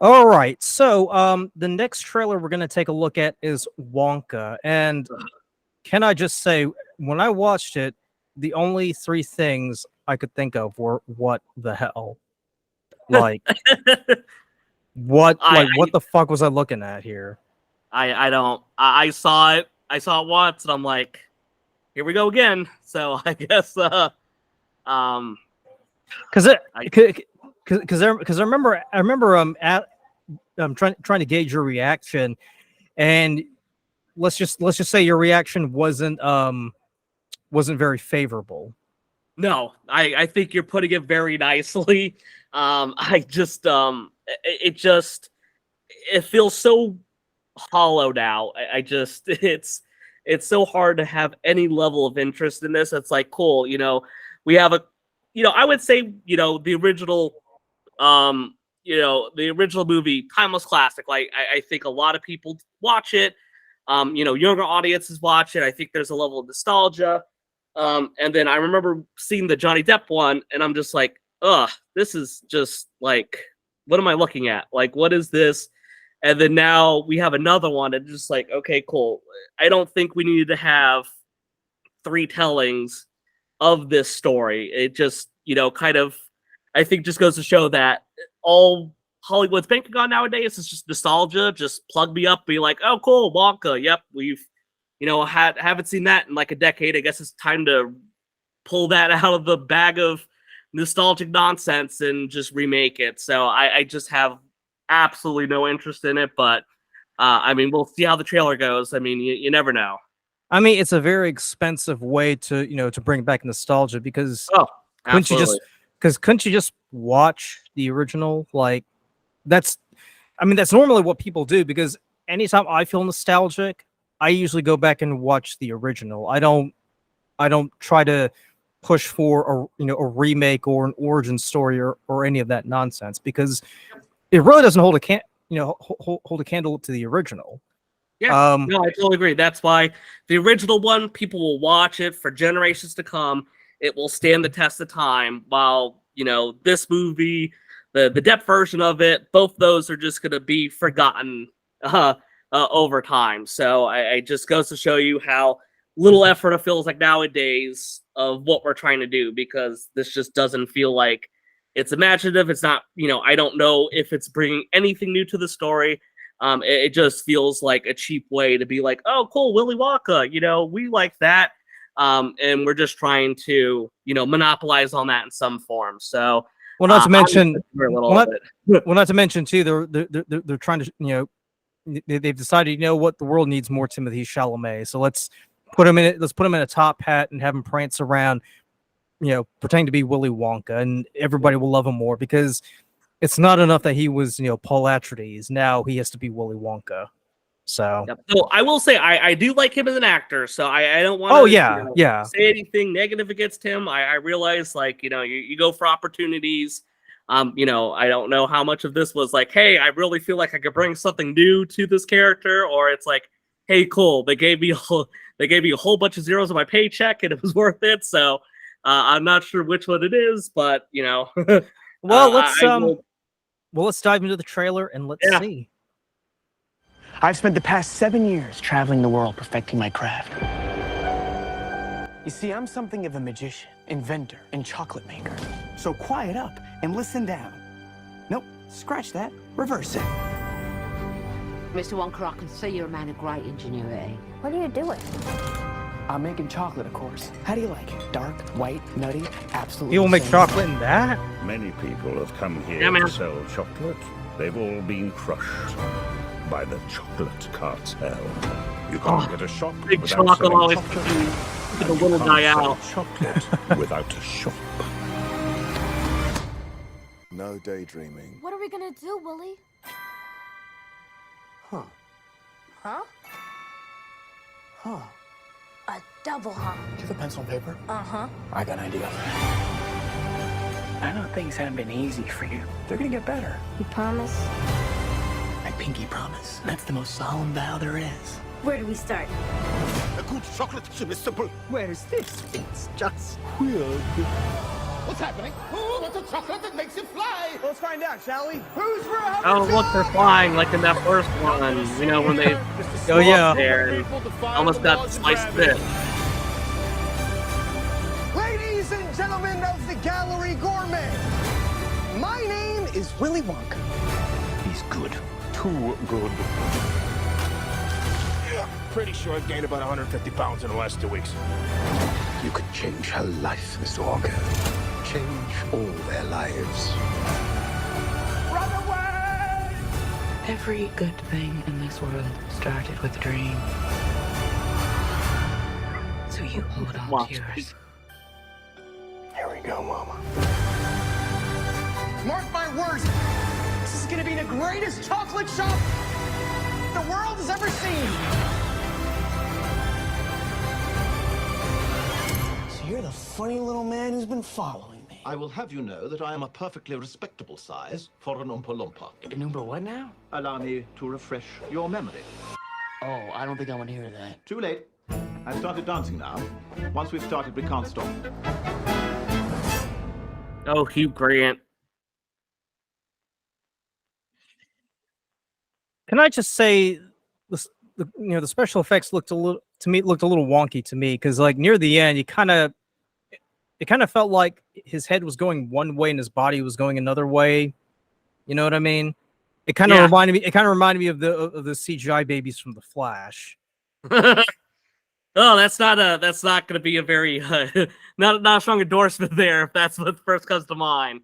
All right. So, the next trailer we're going to take a look at is Wonka. And can I just say, when I watched it, the only three things I could think of were what the hell? Like, I, what the fuck was I looking at here? I don't. I saw it. I saw it once, and I'm like, here we go again. So I guess, um, Because I because I remember trying to gauge your reaction, and let's just say your reaction wasn't very favorable. no, I think you're putting it very nicely. I just, it just, it feels so hollow now. I just, it's so hard to have any level of interest in this. It's like, cool, we have a, I would say, the original, the original movie, timeless classic. Like, I think a lot of people watch it. Younger audiences watch it. I think there's a level of nostalgia. And then I remember seeing the Johnny Depp one, and I'm just like, ugh, this is just like, what am I looking at? Like, what is this? And then now we have another one, and just like, okay, cool. I don't think we needed to have three tellings of this story. It just, kind of, I think just goes to show that all Hollywood's banking on nowadays is just nostalgia. Just plug me up, be like, oh, cool, Wonka. Yep, we've, haven't seen that in like a decade. I guess it's time to pull that out of the bag of nostalgic nonsense and just remake it. So I just have absolutely no interest in it. But I mean, we'll see how the trailer goes. I mean, you never know. I mean, it's a very expensive way to bring back nostalgia because Oh, couldn't you absolutely. just couldn't you just watch the original? Like that's I mean that's normally what people do because anytime I feel nostalgic, I usually go back and watch the original. I don't try to push for a remake or an origin story or any of that nonsense because it really doesn't hold a candle up to the original. Yeah, no, I totally agree. That's why the original one, people will watch it for generations to come. It will stand the test of time. While this movie, the depth version of it, both those are just going to be forgotten over time. So I just goes to show you how little effort it feels like nowadays of what we're trying to do because this just doesn't feel like it's imaginative. It's not. I don't know if it's bringing anything new to the story. It just feels like a cheap way to be like, oh, cool, Willy Wonka, we like that. And we're just trying to, monopolize on that in some form. So, well, not to mention, of it. well, not to mention too, they're trying to, they've decided, what, the world needs more Timothy Chalamet. So let's put him in it. Let's put him in a top hat and have him prance around, pretending to be Willy Wonka, and everybody will love him more because it's not enough that he was, Paul Atreides. Now he has to be Willy Wonka. So, Yep. So I will say I do like him as an actor. So I don't want to yeah. say anything negative against him. I realize like you go for opportunities. I don't know how much of this was like, hey, I really feel like I could bring something new to this character, or it's like, hey, cool, they gave me a whole bunch of zeros on my paycheck and it was worth it. So I'm not sure which one it is, but well, let's dive into the trailer and let's see. I've spent the past 7 years traveling the world perfecting my craft. You see, I'm something of a magician, inventor, and chocolate maker. So quiet up and listen down. Nope, scratch that, reverse it. Mr. Wonka, I can see you're a man of great ingenuity. What are you doing? I'm making chocolate, of course. How do you like it? Dark, white, nutty, absolutely. You will make chocolate in that? Many people have come here Yeah, man. to sell chocolate. They've all been crushed by the chocolate cartel. You can't get a shop big without chocolate selling always chocolate. the And little you guy can't sell out. chocolate without a shop. No daydreaming. What are we gonna do, Willie? Huh. Huh? Huh. A double huh? Do you have a pencil and paper? Uh-huh. I got an idea. I know things haven't been easy for you. They're gonna get better. You promise? I pinky promise. That's the most solemn vow there is. Where do we start? A good chocolate chip is simple. Where's this? It's just Weird. what's happening. Oh, what's a chocolate that makes it fly. Let's find out, shall we? Who's for a Oh, look, they're flying like in that first one. You know, when they Oh yeah. there and almost got sliced a bit. Ladies and gentlemen of the Gallery Gourmet, my name is Willy Wonka. He's good. Too good. Pretty sure I've gained about 150 pounds in the last 2 weeks. You could change her life, Mr. Wonka. Change all their lives. Run away! Every good thing in this world started with a dream. So you hold on Watch. to yours. Here we go, Mama. Mark my words, this is gonna be the greatest chocolate shop the world has ever seen. So you're the funny little man who's been following me. I will have you know that I am a perfectly respectable size for an Oompa Loompa. An Oompa what now? Allow me to refresh your memory. Oh, I don't think I want to hear that. Too late. I've started dancing now. Once we've started, we can't stop. Oh, Hugh Grant. Can I just say, the special effects looked a little wonky to me because like near the end, it kind of felt like his head was going one way and his body was going another way. You know what I mean? It kind of reminded me. It kind of reminded me of the CGI babies from The Flash. Oh, that's not going to be a very not a strong endorsement there if that's what first comes to mind.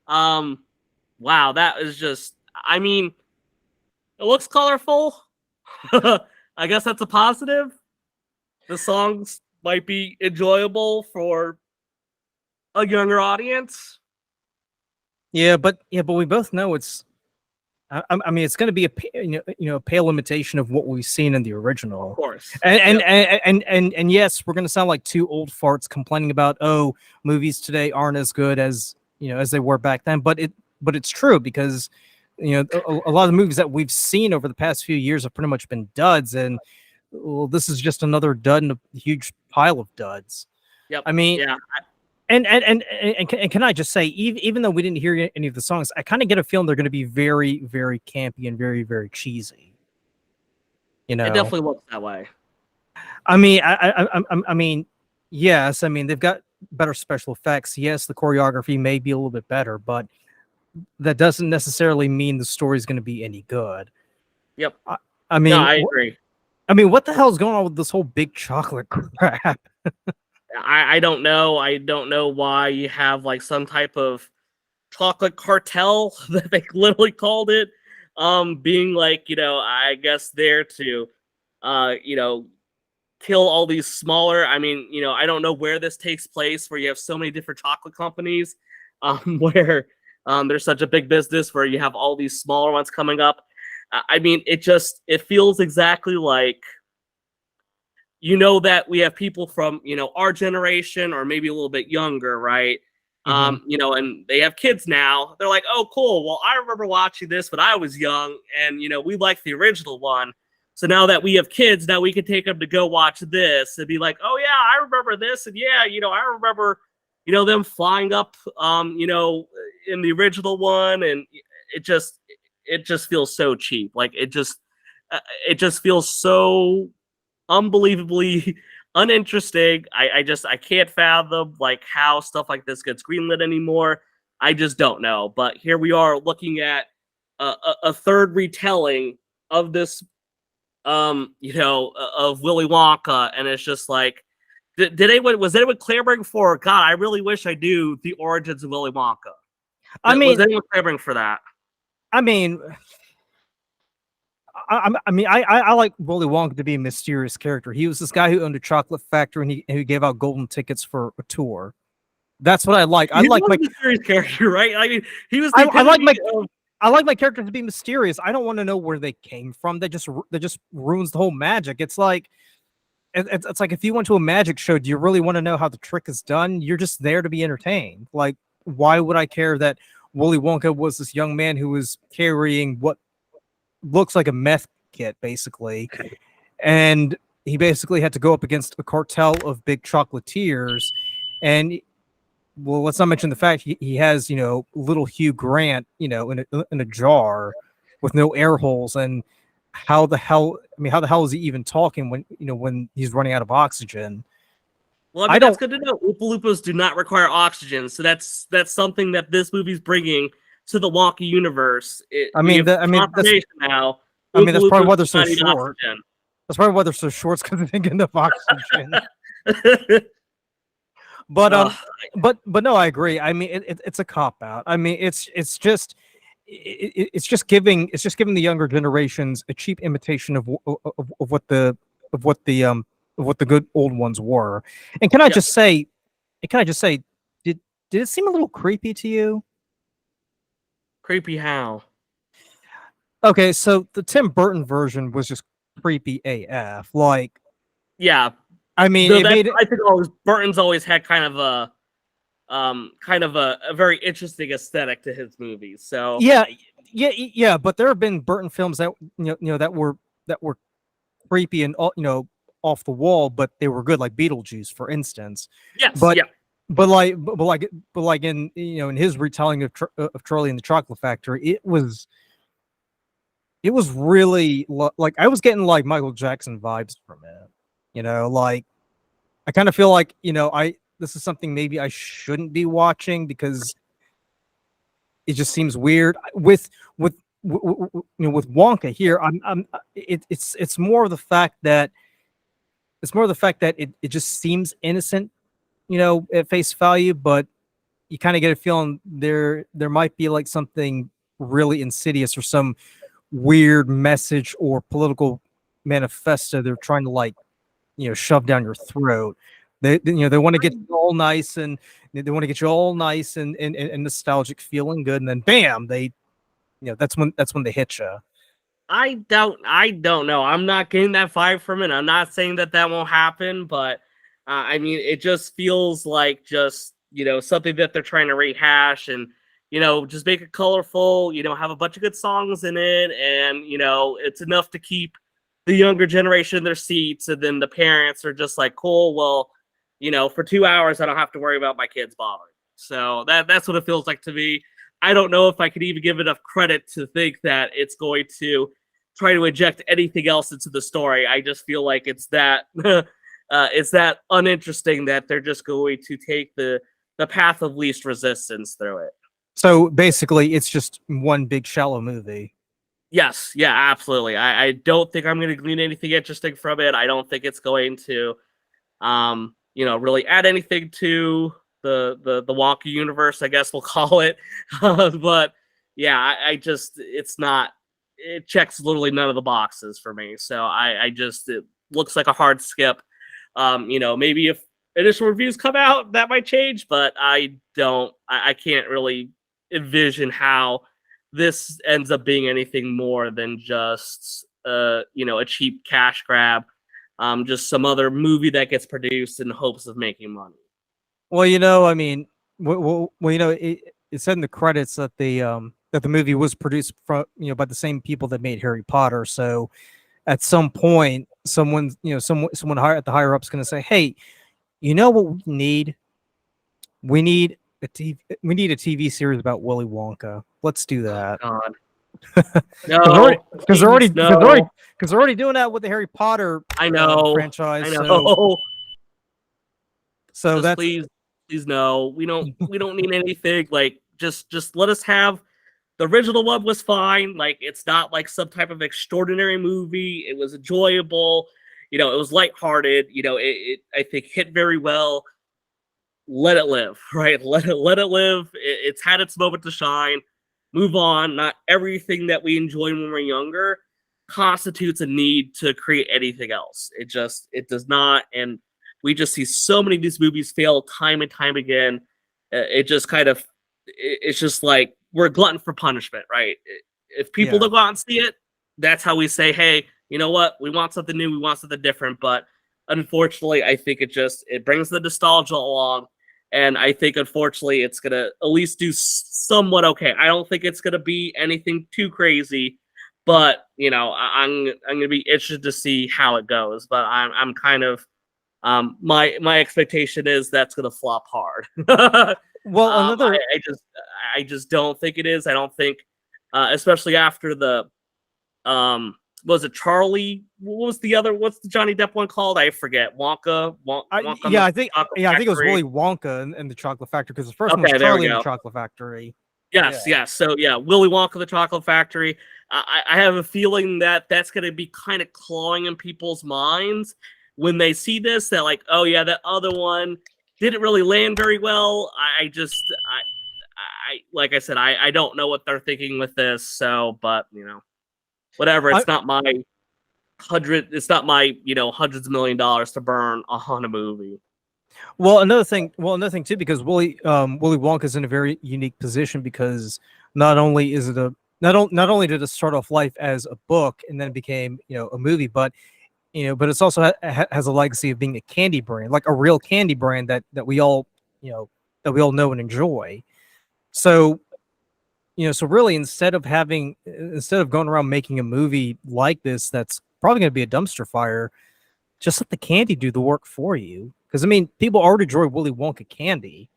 Wow, that is just. I mean, it looks colorful. I guess that's a positive. The songs might be enjoyable for a younger audience. Yeah, but we both know it's. I mean, it's going to be a pale imitation of what we've seen in the original. Of course. And yes, we're going to sound like two old farts complaining about movies today aren't as good as as they were back then. But it's true because a lot of the movies that we've seen over the past few years have pretty much been duds, and this is just another dud in a huge pile of duds. Yep. I mean, yeah. And can I just say, even though we didn't hear any of the songs, I kind of get a feeling they're going to be very, very campy and very, very cheesy. It definitely looks that way. I mean, I mean, yes. I mean, they've got better special effects. Yes, the choreography may be a little bit better, but that doesn't necessarily mean the story is going to be any good. Yep. I mean, no, I agree. I mean, what the hell is going on with this whole big chocolate crap? I don't know. I don't know why you have like some type of chocolate cartel that they literally called it. Being like, I guess there to, kill all these smaller. I mean, I don't know where this takes place where you have so many different chocolate companies, where there's such a big business where you have all these smaller ones coming up. I mean, it feels exactly like, that we have people from, our generation or maybe a little bit younger, right? Mm-hmm. And they have kids now. They're like, oh, cool. Well, I remember watching this when I was young and, we liked the original one. So now that we have kids, now we can take them to go watch this and be like, oh, yeah, I remember this. And yeah, I remember, them flying up, in the original one. And it just feels so cheap. Like it just feels so unbelievably uninteresting. I can't fathom like how stuff like this gets greenlit anymore. I just don't know. But here we are looking at a third retelling of this, of Willy Wonka, and it's just like, was anyone clamoring for? God, I really wish I knew the origins of Willy Wonka. Was anyone clamoring for that? I mean. I like Willy Wonka to be a mysterious character. He was this guy who owned a chocolate factory and who gave out golden tickets for a tour. That's what I like. I like my mysterious character, right? I mean, he was. I like my character to be mysterious. I don't want to know where they came from. That just ruins the whole magic. It's like it's like if you went to a magic show, do you really want to know how the trick is done? You're just there to be entertained. Like, why would I care that Willy Wonka was this young man who was carrying what looks like a meth kit, basically, and he basically had to go up against a cartel of big chocolatiers, and well, let's not mention the fact he has, little Hugh Grant, in a jar with no air holes, and how the hell? I mean, how the hell is he even talking when he's running out of oxygen? Well, I mean, that's good to know. Oompa Loompas do not require oxygen, so that's something that this movie's bringing to the Wonka universe. Now. That's probably why they're so short. That's probably why they're so short, because they didn't get enough oxygen. But no, I agree. I mean, it's a cop out. I mean, it's just giving the younger generations a cheap imitation of what the good old ones were. And can I just say, did it seem a little creepy to you? Creepy how? Okay, so the Tim Burton version was just creepy AF. Like, yeah. I mean, I think Burton's always had kind of a very interesting aesthetic to his movies. So yeah. But there have been Burton films that that were creepy and off the wall, but they were good, like Beetlejuice, for instance. Yes, but yeah. But like in in his retelling of Charlie and the Chocolate Factory, it was really like I was getting like Michael Jackson vibes from it. Like I kind of feel like this is something maybe I shouldn't be watching because it just seems weird with Wonka here. It's more of the fact that it just seems innocent, at face value, but you kind of get a feeling there might be like something really insidious or some weird message or political manifesto they're trying to like shove down your throat. They want to get you all nice and nostalgic, feeling good, and then bam, that's when they hit you. I don't know. I'm not getting that vibe from it. I'm not saying that won't happen, but I mean, it just feels like just something that they're trying to rehash and just make it colorful. Have a bunch of good songs in it, and it's enough to keep the younger generation in their seats, and then the parents are just like, cool, well, for 2 hours I don't have to worry about my kids bothering. So that's what it feels like to me. I don't know if I could even give enough credit to think that it's going to try to inject anything else into the story. I just feel like it's that it's that uninteresting that they're just going to take the path of least resistance through it. So basically, it's just one big shallow movie. Yes, yeah, absolutely. I don't think I'm going to glean anything interesting from it. I don't think it's going to, really add anything to the Wonka universe, I guess we'll call it. But yeah, it checks literally none of the boxes for me. So it looks like a hard skip. Maybe if initial reviews come out, that might change, but I can't really envision how this ends up being anything more than just a cheap cash grab, just some other movie that gets produced in hopes of making money. Well, I mean, it said in the credits that the movie was produced from by the same people that made Harry Potter. So at some point, someone higher at the higher up's going to say, "Hey, you know what we need? We need a TV series about Willy Wonka. Let's do that." Oh, God. No, because they're already doing that with the Harry Potter franchise. I know. So just that's please no. We don't need anything. Like just let us have the original one was fine. Like it's not like some type of extraordinary movie. It was enjoyable. It was lighthearted. It I think hit very well. Let it live, right? Let it live. It's had its moment to shine. Move on. Not everything that we enjoyed when we were younger constitutes a need to create anything else. It does not. And we just see so many of these movies fail time and time again. It's just like we're a glutton for punishment, right? If people don't go out and see it, that's how we say, hey, you know what? We want something new. We want something different. But unfortunately, I think it brings the nostalgia along. And I think, unfortunately, it's going to at least do somewhat okay. I don't think it's going to be anything too crazy, but, I'm going to be interested to see how it goes. But I'm kind of My expectation is that's gonna flop hard. Well, another I just don't think it is. I don't think, especially after the was it Charlie? What was the other? What's the Johnny Depp one called? I forget. Wonka. I think it was Willy Wonka and the Chocolate Factory, because the first one was Charlie and the Chocolate Factory. Yes. So Willy Wonka, the Chocolate Factory. I have a feeling that that's going to be kind of clawing in people's minds when they see this. That like, oh yeah, that other one didn't really land very well. I like I said, I don't know what they're thinking with this. So, but whatever. It's not my hundreds of $1 million to burn on a movie. Well, another thing too, because Willy Wonka is in a very unique position, because not only is it not only did it start off life as a book and then it became a movie, but but it's also has a legacy of being a candy brand, like a real candy brand that we all know and enjoy. So so really, instead of going around making a movie like this that's probably going to be a dumpster fire, just let the candy do the work for you. Because people already enjoy Willy Wonka candy.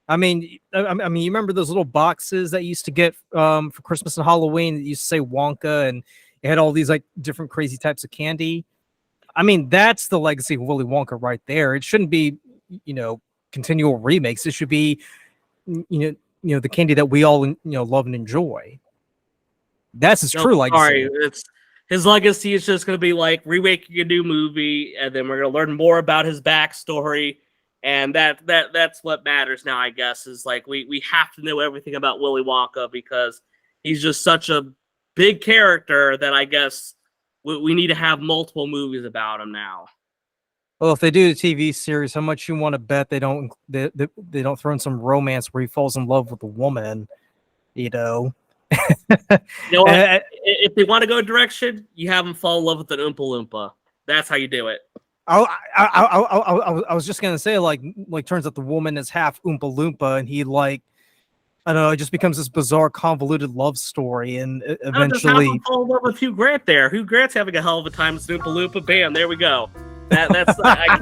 I mean, you remember those little boxes that you used to get for Christmas and Halloween that used to say Wonka, and it had all these like different crazy types of candy. That's the legacy of Willy Wonka right there. It shouldn't be continual remakes. It should be the candy that we all love and enjoy. That's his true legacy. Sorry, his legacy is just going to be like remaking a new movie, and then we're going to learn more about his backstory, and that's what matters now. I guess is like we have to know everything about Willy Wonka, because he's just such a big character that I guess we need to have multiple movies about him now. Well, if they do the TV series, how much you want to bet they don't throw in some romance where he falls in love with a woman, What? If they want to go a direction, you have him fall in love with an Oompa Loompa. That's how you do it. I was just gonna say, like turns out the woman is half Oompa Loompa, and he I don't know, it just becomes this bizarre, convoluted love story, and eventually fall in love with Hugh Grant. Hugh Grant's having a hell of a time as Oompa Loompa. Bam, there we go. That's I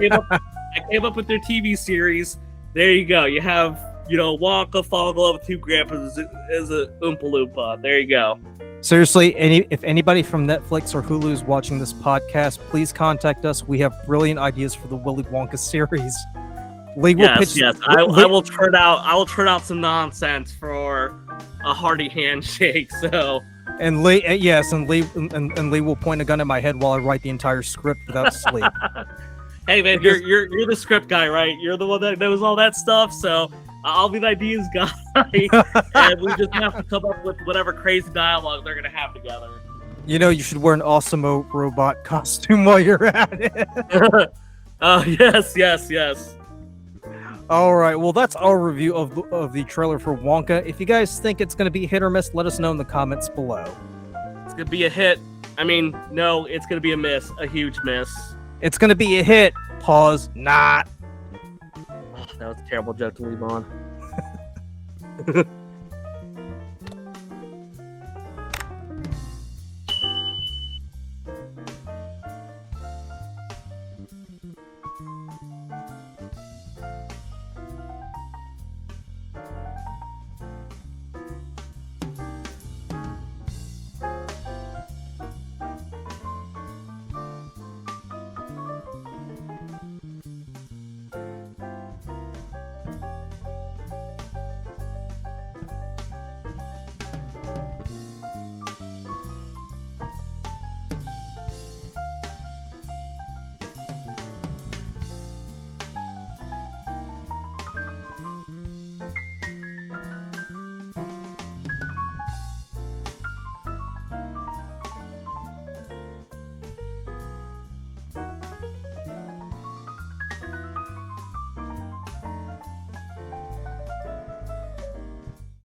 came up with their TV series. There you go. You have Wonka fall in love with Hugh Grant as a Oompa Loompa. There you go. Seriously, if anybody from Netflix or Hulu is watching this podcast, please contact us. We have brilliant ideas for the Willy Wonka series. Yes. I will turn out some nonsense for a hearty handshake. So. And Lee, and Lee will point a gun at my head while I write the entire script without sleep. Hey man, you're the script guy, right? You're the one that knows all that stuff. So I'll be the ideas guy, and we just have to come up with whatever crazy dialogue they're gonna have together. You should wear an Awesome robot costume while you're at it. Oh yes. All right, well, that's our review of the trailer for Wonka. If you guys think it's going to be hit or miss, let us know in the comments below. It's going to be a hit. No, it's going to be a miss. A huge miss. It's going to be a hit. Pause. Not. Oh, that was a terrible joke to leave on.